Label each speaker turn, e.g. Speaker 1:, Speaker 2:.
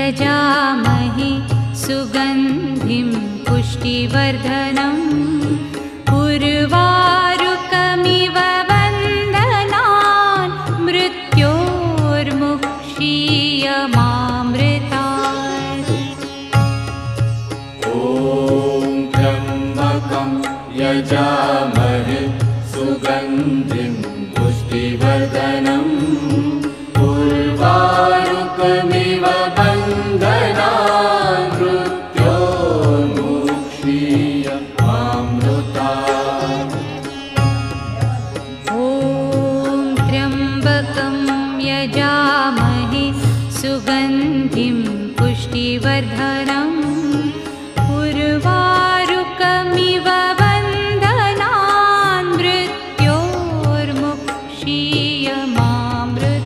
Speaker 1: यजामहे सुगन्धिं पुष्टिवर्धनम् उर्वारुकमिव वन्दनान् मृत्योर्मुक्षीयमामृतात्।
Speaker 2: ॐ त्र्यम्बकं यजामहे सुगन्धिं पुष्टिवर्धनम् उर्वारुकमिव वन्दनान् मृत्योर्मुक्षीयमामृतात्।
Speaker 1: ॐ त्र्यम्बकं यजामहे सुगन्धिं पुष्टिवर्धनम् उर्वारुकमिव